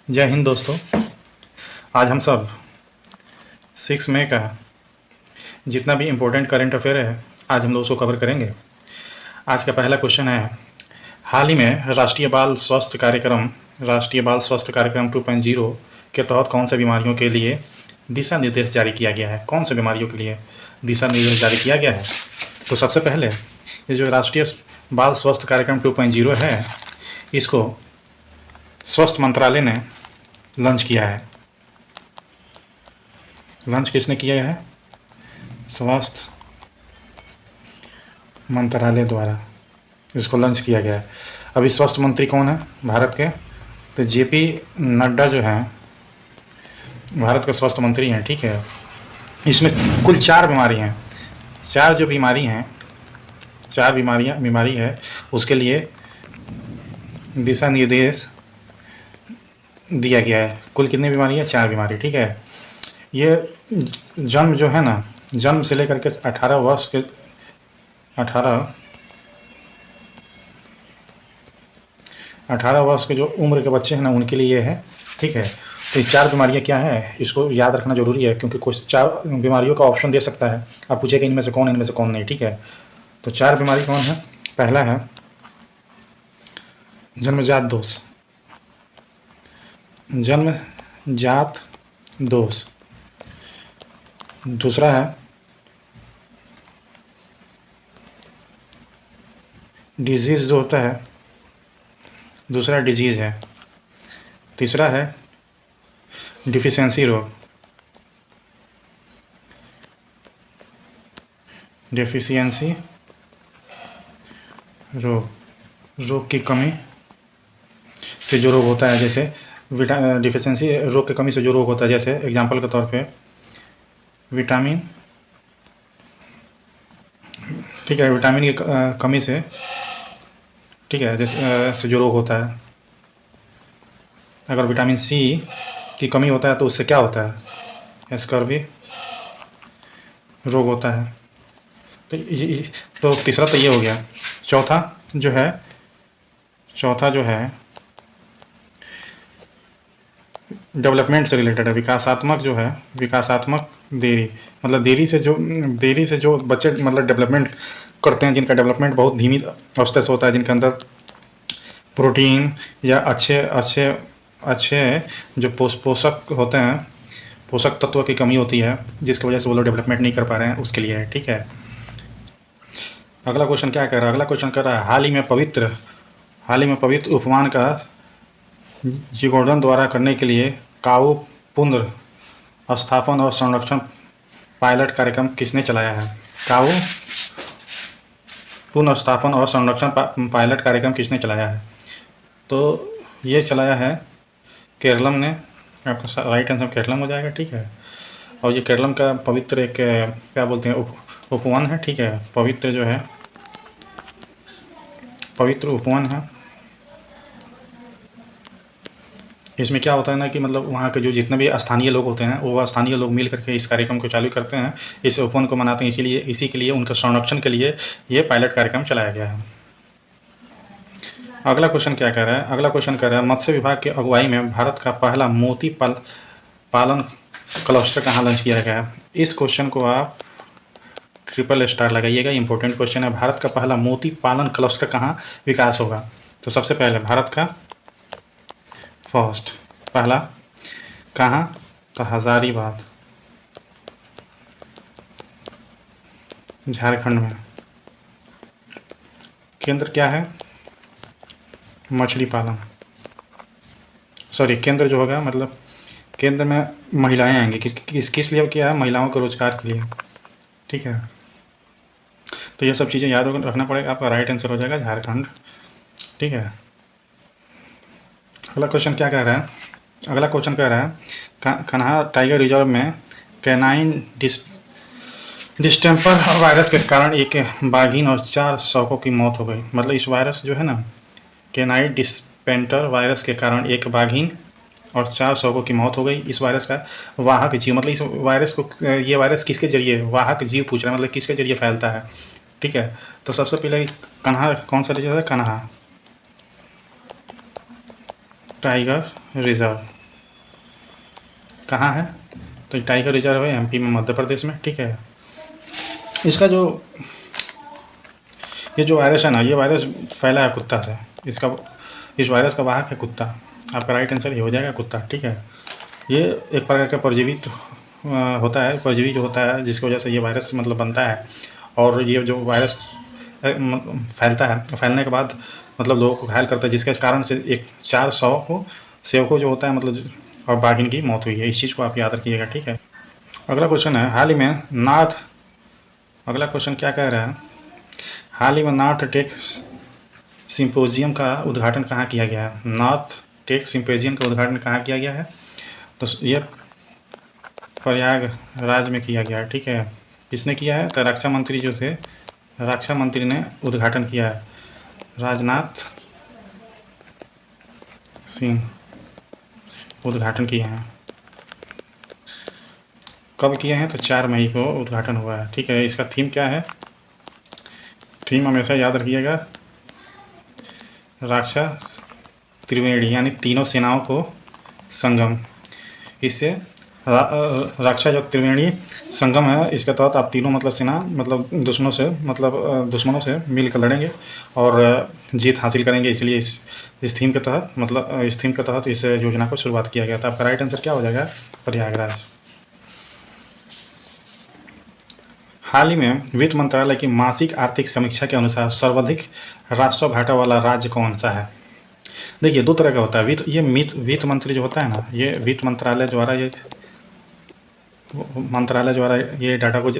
जय हिंद दोस्तों। आज हम सब 6 मई का जितना भी इम्पोर्टेंट करंट अफेयर है आज हम लोग उसको कवर करेंगे। आज का पहला क्वेश्चन है, हाल ही में राष्ट्रीय बाल स्वास्थ्य कार्यक्रम 2.0 के तहत कौन से बीमारियों के लिए दिशा निर्देश जारी किया गया है? कौन से बीमारियों के लिए दिशा निर्देश जारी किया गया है? तो सबसे पहले ये जो राष्ट्रीय बाल स्वास्थ्य कार्यक्रम 2.0 है, इसको स्वास्थ्य मंत्रालय ने लॉन्च किया है। लॉन्च किसने किया है? स्वास्थ्य मंत्रालय द्वारा इसको लॉन्च किया गया है। अभी स्वास्थ्य मंत्री कौन है भारत के? तो जेपी नड्डा जो है भारत के स्वास्थ्य मंत्री हैं। ठीक है, इसमें कुल 4 बीमारी हैं। 4 जो बीमारी है उसके लिए दिशा निर्देश दिया गया है। कुल कितनी बीमारी है? 4 बीमारी। ठीक है, ये जन्म जो है ना, जन्म से लेकर के 18 वर्ष के जो उम्र के बच्चे हैं ना, उनके लिए ये है। ठीक है, तो ये 4 बीमारियाँ क्या है इसको याद रखना जरूरी है, क्योंकि कुछ 4 बीमारियों का ऑप्शन दे सकता है। आप पूछेगा इनमें से कौन नहीं। ठीक है, तो 4 बीमारी कौन है? पहला है जन्मजात दोष। दूसरा है डिजीज़ जो होता है, दूसरा डिजीज़ है। तीसरा है डिफिशियंसी रोग की कमी से जो रोग होता है, जैसे डिफिशियंसी रोग की कमी से जो रोग होता है, जैसे एग्जांपल के तौर पे विटामिन। ठीक है, विटामिन की कमी से, ठीक है, जैसे से जो रोग होता है। अगर विटामिन सी की कमी होता है तो उससे क्या होता है? स्कर्वी रोग होता है। तो तीसरा तो ये हो गया। चौथा जो है डेवलपमेंट से रिलेटेड है। विकासात्मक देरी, मतलब देरी से जो बच्चे मतलब डेवलपमेंट करते हैं, जिनका डेवलपमेंट बहुत धीमी अवस्था से होता है, जिनके अंदर प्रोटीन या अच्छे जो पोषक होते हैं, पोषक तत्व की कमी होती है, जिसकी वजह से वो लोग डेवलपमेंट नहीं कर पा रहे हैं, उसके लिए है। ठीक है, अगला क्वेश्चन क्या कह रहा है? अगला क्वेश्चन कह रहा है, हाल ही में पवित्र उपमान का जिगोर्डन द्वारा करने के लिए काऊ पुनर्स्थापन और संरक्षण पायलट कार्यक्रम किसने चलाया है? काऊ पुनर्स्थापन और संरक्षण पायलट कार्यक्रम किसने चलाया है? तो ये चलाया है केरलम ने। आपका राइट आंसर केरलम हो जाएगा। ठीक है, और ये केरलम का पवित्र एक क्या बोलते हैं उपवन है। ठीक है, पवित्र उपवन है। इसमें क्या होता है ना कि मतलब वहाँ के जो जितने भी स्थानीय लोग होते हैं, वो स्थानीय लोग मिल करके इस कार्यक्रम को चालू करते हैं, इस उपवन को मनाते हैं। इसी के लिए उनके संरक्षण के लिए ये पायलट कार्यक्रम चलाया गया है। अगला क्वेश्चन क्या कह रहा है? अगला क्वेश्चन कह रहा है, मत्स्य विभाग की अगुवाई में भारत का पहला मोती पालन क्लस्टर कहाँ लॉन्च किया गया है? इस क्वेश्चन को आप ट्रिपल स्टार लगाइएगा, इंपॉर्टेंट क्वेश्चन है। भारत का पहला मोती पालन क्लस्टर कहाँ विकास होगा? तो सबसे पहले भारत का पहला कहाँ? तो हजारीबाग, झारखंड में। केंद्र क्या है? मछली पालन। केंद्र जो होगा, मतलब केंद्र में महिलाएं आएंगी। किस लिए किया है? महिलाओं के रोजगार के लिए। ठीक है, तो ये सब चीज़ें याद रखना पड़ेगा। आपका राइट आंसर हो जाएगा झारखंड। ठीक है, अगला क्वेश्चन क्या कह रहा है? अगला क्वेश्चन कह रहा है, कन्हा टाइगर रिजर्व में कैनाइन डिस्टेंपर वायरस के कारण एक बाघिन और 4 शवों की मौत हो गई। मतलब इस वायरस जो है ना, कैनाइन डिस्टेंपर वायरस के कारण एक बाघिन और 4 शवों की मौत हो गई। इस वायरस का वाहक जीव, मतलब ये वायरस किसके जरिए, वाहक जीव पूछ रहा है, मतलब किसके जरिए फैलता है। ठीक है, तो सबसे पहले कन्हा कौन सा रिजर्व है? कन्हा टाइगर रिजर्व। कहाँ है? तो टाइगर रिजर्व है एमपी में, मध्य प्रदेश में, ठीक है। इसका जो ये जो वायरस है ना, ये वायरस फैला है कुत्ता से। इस वायरस का वाहक है कुत्ता। आपका राइट आंसर ये हो जाएगा, कुत्ता, ठीक है। ये एक प्रकार का परजीवी होता है, परजीवी जो होता है जिसकी वजह से ये वायरस मतलब बनता है। और ये जो वायरस फैलता है, फैलने के बाद मतलब लोगों को घायल करता है, जिसके कारण से 400 को सेवकों जो होता है मतलब और बाघिन की मौत हुई है। इस चीज़ को आप याद रखिएगा, ठीक है। अगला क्वेश्चन है, हाल ही में अगला क्वेश्चन क्या कह रहा है? हाल ही में नॉर्थ टेक सिंपोजियम का उद्घाटन कहाँ किया गया है? नॉर्थ टेक सिंपोजियम का उद्घाटन कहाँ किया गया है? तो ये प्रयागराज में किया गया है, ठीक है। किसने किया है? तो रक्षा मंत्री जो थे, रक्षा मंत्री ने उद्घाटन किया है, राजनाथ सिंह उद्घाटन किए हैं। कब किए हैं? तो 4 मई को उद्घाटन हुआ है, ठीक है। इसका थीम क्या है? थीम हमेशा याद रखिएगा, रक्षा त्रिवेणी, यानी तीनों सेनाओं को संगम। इससे रक्षा जो त्रिवेणी संगम है, इसके तहत आप तीनों मतलब सेना मतलब दुश्मनों से मिलकर लड़ेंगे और जीत हासिल करेंगे। इसलिए इस थीम के तहत इस योजना को शुरुआत किया गया था। आपका राइट आंसर क्या हो जाएगा? प्रयागराज। हाल ही में वित्त मंत्रालय की मासिक आर्थिक समीक्षा के अनुसार सर्वाधिक राजस्व घाटा वाला राज्य कौन सा है? देखिए, 2 तरह का होता है वित्त मंत्री जो होता है ना, ये वित्त मंत्रालय द्वारा ये डाटा को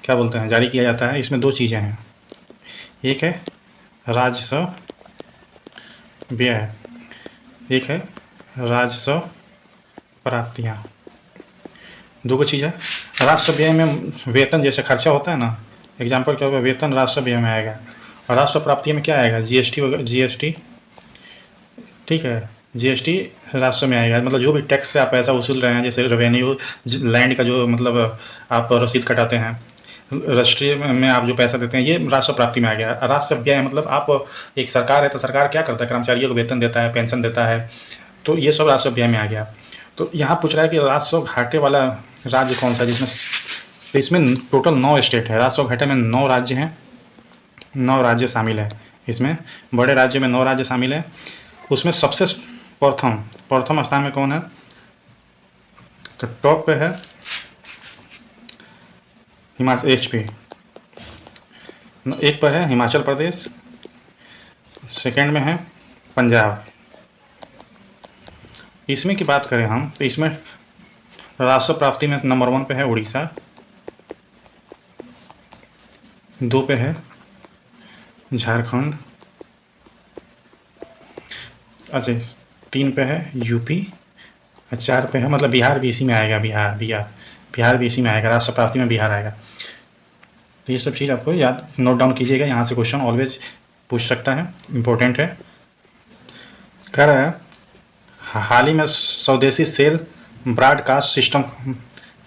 क्या बोलते हैं, जारी किया जाता है। इसमें 2 चीज़ें हैं, एक है राजस्व व्यय, एक है राजस्व प्राप्तियाँ। 2 चीज़ है। राजस्व व्यय में वेतन जैसे खर्चा होता है ना, एग्जाम्पल क्या होगा, वेतन राजस्व व्यय में आएगा। और राजस्व प्राप्ति में क्या आएगा? जीएसटी, ठीक है। जीएसटी राजस्व में आएगा, मतलब जो भी टैक्स से आप पैसा वसूल रहे हैं, जैसे रेवेन्यू लैंड का जो मतलब आप रसीद कटाते हैं, रजिस्ट्री में आप जो पैसा देते हैं, ये राजस्व प्राप्ति में आ गया। राजस्व व्यय मतलब आप एक सरकार है तो सरकार क्या करता है? कर्मचारियों को वेतन देता है, पेंशन देता है, तो ये सब राजस्व व्यय में आ गया। तो यहाँ पूछ रहा है कि राजस्व घाटे वाला राज्य कौन सा है, तो इसमें टोटल 9 स्टेट है। राजस्व घाटे में 9 राज्य हैं, 9 राज्य शामिल है इसमें। बड़े राज्य में 9 राज्य शामिल है। उसमें सबसे प्रथम स्थान में कौन है? तो टॉप पे है हिमाचल, HP। एक पर है हिमाचल प्रदेश, सेकंड में है पंजाब। इसमें की बात करें हम तो इसमें राजस्व प्राप्ति में नंबर 1 पे है उड़ीसा, 2 पे है झारखंड, अच्छा 3 पे है यूपी, और 4 पे है मतलब बिहार भी इसी में आएगा। बिहार भी इसी में आएगा, राजस्व प्राप्ति में बिहार आएगा। तो ये सब चीज़ आपको याद नोट डाउन कीजिएगा, यहाँ से क्वेश्चन ऑलवेज पूछ सकता है, इम्पोर्टेंट है। कह रहा है हाल ही में स्वदेशी सेल ब्रॉडकास्ट सिस्टम,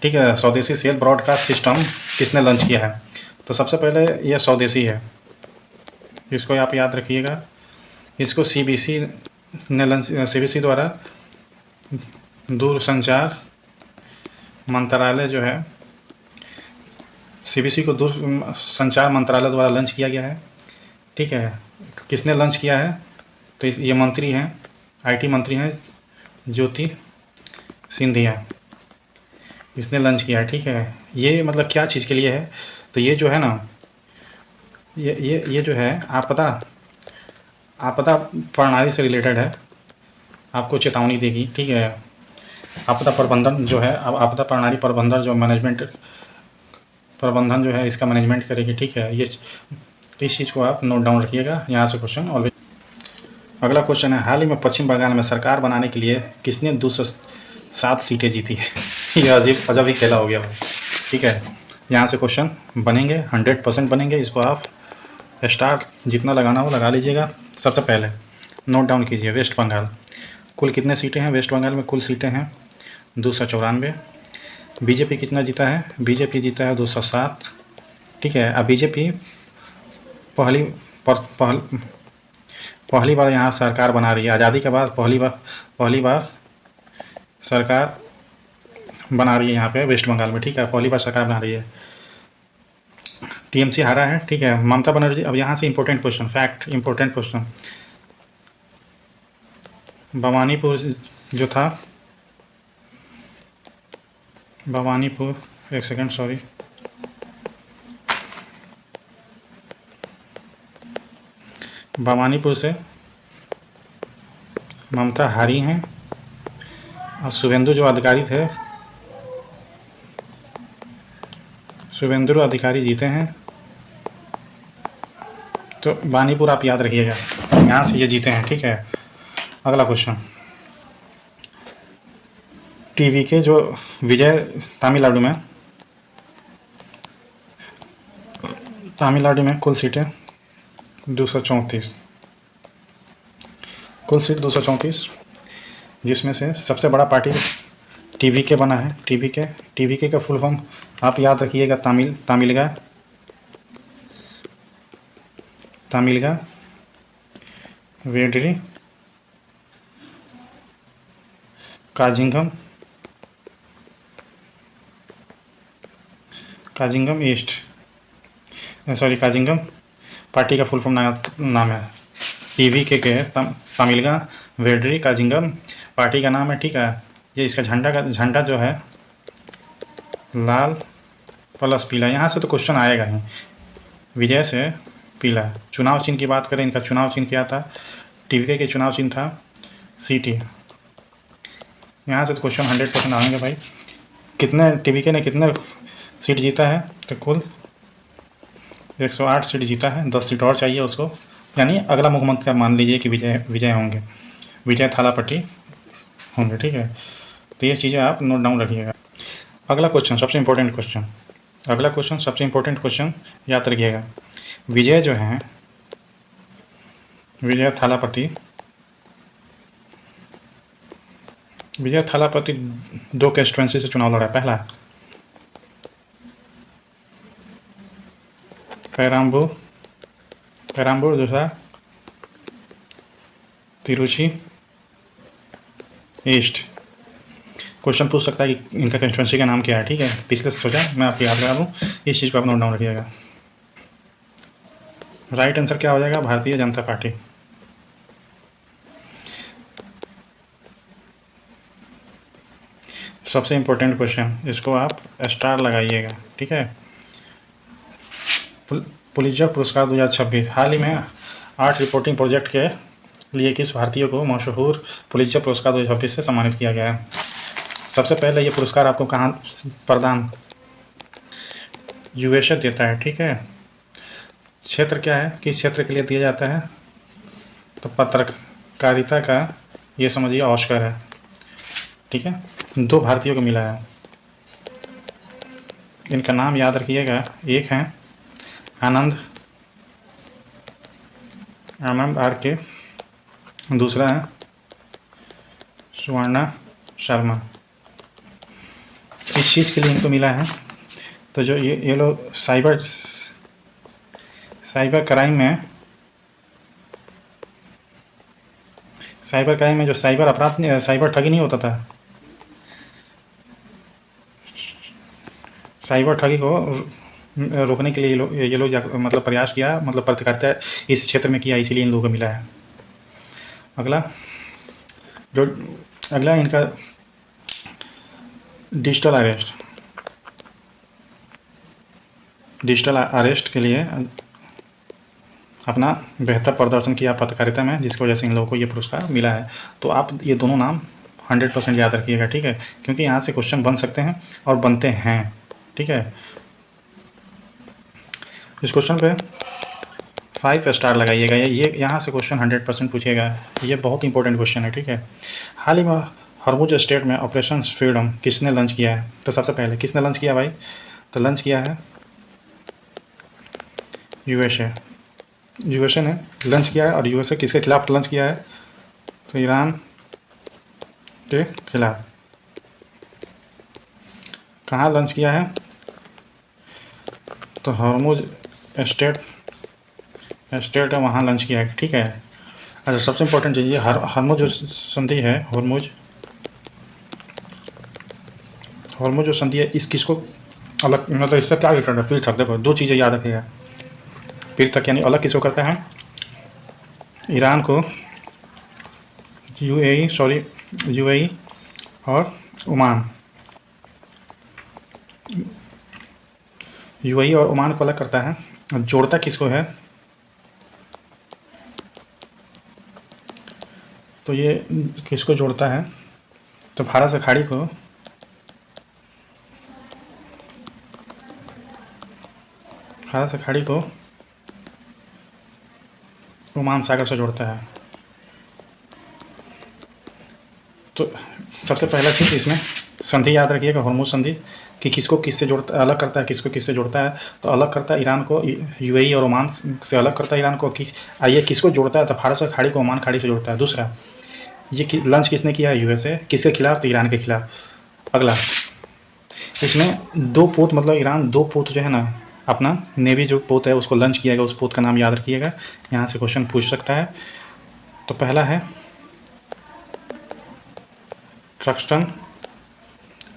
ठीक है, स्वदेशी सेल ब्रॉडकास्ट सिस्टम किसने लॉन्च किया है? तो सबसे पहले यह स्वदेशी है, इसको आप याद रखिएगा। इसको CBC द्वारा दूरसंचार मंत्रालय जो है, CBC को दूरसंचार मंत्रालय द्वारा लॉन्च किया गया है, ठीक है। किसने लॉन्च किया है? तो ये मंत्री हैं, IT मंत्री हैं ज्योति सिंधिया, इसने लॉन्च किया है, ठीक है। ये मतलब क्या चीज़ के लिए है? तो ये जो है ना, ये जो है आपदा प्रणाली से रिलेटेड है, आपको चेतावनी देगी, ठीक है। आपदा प्रबंधन जो है, आपदा प्रणाली प्रबंधन जो प्रबंधन जो है, इसका मैनेजमेंट करेगी, ठीक है। इस चीज़ को आप नोट डाउन रखिएगा, यहाँ से क्वेश्चन ऑलवेज। अगला क्वेश्चन है, हाल ही में पश्चिम बंगाल में सरकार बनाने के लिए किसने 207 सीटें जीती है? ये अजब ही खेला हो गया भाई, ठीक है। यहाँ से क्वेश्चन बनेंगे, 100% बनेंगे। इसको आप स्टार जितना लगाना हो लगा लीजिएगा। सबसे पहले नोट डाउन कीजिए, वेस्ट बंगाल, कुल कितने सीटें हैं? वेस्ट बंगाल में कुल सीटें हैं 294। बीजेपी कितना जीता है? बीजेपी जीता है 207, ठीक है। अब बीजेपी पहली बार यहाँ सरकार बना रही है, आज़ादी के बाद पहली बार सरकार बना रही है यहाँ पे वेस्ट बंगाल में, ठीक है, पहली बार सरकार बना रही है। टीएमसी हारा है, ठीक है, ममता बनर्जी। अब यहाँ से important question, fact, important question, Bhawanipur जो था, भवानीपुर, एक सेकंड सॉरी, भवानीपुर से ममता हारी हैं और शुभेंदु जो अधिकारी थे, शुभेंदु अधिकारी जीते हैं। तो बानीपुर आप याद रखिएगा, यहाँ से ये जीते हैं, ठीक है। अगला क्वेश्चन, टीवी के जो विजय तमिलनाडु में कुल सीटें 234, कुल सीट 234, जिसमें से सबसे बड़ा पार्टी टीवी के बना है। टीवी के का फुल फॉर्म आप याद रखिएगा, तामिलगा वेडरी काजिंगम ईस्ट, सॉरी काजिंगम पार्टी का फुल फॉर्म नाम है। टीवी के तामिलगा वेडरी काजिंगम पार्टी का नाम है, ठीक है। ये इसका झंडा जो है लाल प्लस पीला, यहाँ से तो क्वेश्चन आएगा ही, विजय से पीला। चुनाव चिन्ह की बात करें, इनका चुनाव चिन्ह क्या था, टीवी के चुनाव चिन्ह था सीटी। यहाँ से तो क्वेश्चन 100% आएंगे भाई। कितने टीवी के ने कितने सीट जीता है, तो कुल 108 सीट जीता है, 10 सीट और चाहिए उसको, यानी अगला मुख्यमंत्री आप मान लीजिए कि विजय होंगे, विजय थालापति होंगे, ठीक है। तो ये चीज़ें आप नोट डाउन रखिएगा। अगला क्वेश्चन सबसे इंपॉर्टेंट क्वेश्चन याद रखिएगा। विजय जो हैं, विजय थालापति 2 कंस्टिट्यूएंसी से चुनाव लड़ा। पहला पेराम्बूर, दूसरा तिरुचि ईस्ट। क्वेश्चन पूछ सकता है कि इनका कंस्टिट्यूएंसी का नाम क्या है, ठीक है, तो इसलिए सोचा मैं आपको याद करा दूँ, इस चीज़ को आप नोट डाउन रखिएगा। राइट आंसर क्या हो जाएगा, भारतीय जनता पार्टी। सबसे इम्पोर्टेंट क्वेश्चन, इसको आप स्टार लगाइएगा, ठीक है। पुलित्जर पुरस्कार 2026, हाल ही में आर्ट रिपोर्टिंग प्रोजेक्ट के लिए किस भारतीय को मशहूर पुलित्जर पुरस्कार 2026 से सम्मानित किया गया है। सबसे पहले ये पुरस्कार आपको कहाँ प्रदान, यूएसए देता है, ठीक है। क्षेत्र क्या है, किस क्षेत्र के लिए दिया जाता है, तो पत्रकारिता का ये समझिए ऑस्कर है, ठीक है। 2 भारतीयों को मिला है, इनका नाम याद रखिएगा। एक है आनंद आर के, दूसरा है सुवर्णा शर्मा। इस चीज़ के लिए इनको मिला है। तो जो ये लोग साइबर क्राइम में जो साइबर अपराध, साइबर ठगी नहीं होता था, साइबर ठगी को रोकने के लिए ये लोग मतलब प्रयास किया, मतलब पत्रकारिता इस क्षेत्र में किया, इसीलिए इन लोगों को मिला है। अगला इनका डिजिटल अरेस्ट के लिए अपना बेहतर प्रदर्शन किया पत्रकारिता में, जिसकी वजह से इन लोगों को ये पुरस्कार मिला है। तो आप ये दोनों नाम 100% याद रखिएगा, ठीक है, क्योंकि यहाँ से क्वेश्चन बन सकते हैं और बनते हैं, ठीक है। इस क्वेश्चन पे 5 स्टार लगाइएगा, ये यहाँ से क्वेश्चन 100% पूछेगा, ये बहुत इंपॉर्टेंट क्वेश्चन है, ठीक है। हाल ही में हरमुज स्टेट में ऑपरेशन फ्रीडम किसने लॉन्च किया है, तो सबसे पहले किसने लॉन्च किया भाई, तो लॉन्च किया है यूएसए ने लॉन्च किया है। और यूएसए किसके खिलाफ लॉन्च किया है, तो ईरान के खिलाफ। कहाँ लॉन्च किया है, तो हरमुज स्टेट है, वहाँ लॉन्च किया है, ठीक है। अच्छा, सबसे इम्पोर्टेंट चीज़, हरमुज जो संधि है, हॉर्मुज जो संधि है इस किसको अलग, मतलब इससे क्या रिलेटेड है? पीर तक। देखो 2 चीज़ें याद रखिएगा। पीर तक यानी अलग किसको करता है? ईरान को यूएई और ओमान, यूएई और ओमान को अलग करता है। और जोड़ता किसको है? तो ये किसको जोड़ता है? तो भारत से खाड़ी को, भारत से खाड़ी को ओमान सागर से जोड़ता है। तो सबसे पहला चीज़ इसमें संधि याद रखिएगा, हॉर्मुज संधि, कि किसको किससे जोड़ता, अलग करता है, किसको किससे जोड़ता है। तो अलग करता है ईरान को यूएई और ओमान से, अलग करता है ईरान को। ये किसको जोड़ता है? तो भारत से खाड़ी को ओमान खाड़ी से जोड़ता है। दूसरा, ये लंच किसने किया है? यूएसए। किसके खिलाफ? तो ईरान के खिलाफ। अगला, इसमें 2 पोत, मतलब ईरान 2 पोत जो है ना, अपना नेवी जो पोत है उसको लंच किया गया, उस पोत का नाम याद रखिएगा, यहाँ से क्वेश्चन पूछ सकता है। तो पहला है ट्रक्सटन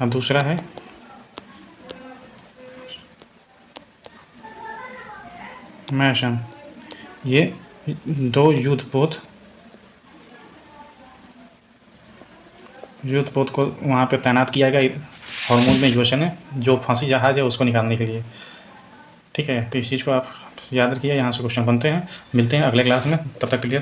और दूसरा है मैशन। ये 2 युद्ध पोत को वहाँ पे तैनात किया गया हॉर्मुज में यूएसए ने, जो फांसी जहाज़ है उसको निकालने के लिए। ठीक है, तो इस चीज़ को आप याद रखिए, यहाँ से क्वेश्चन बनते हैं। मिलते हैं अगले क्लास में, तब तक के लिए।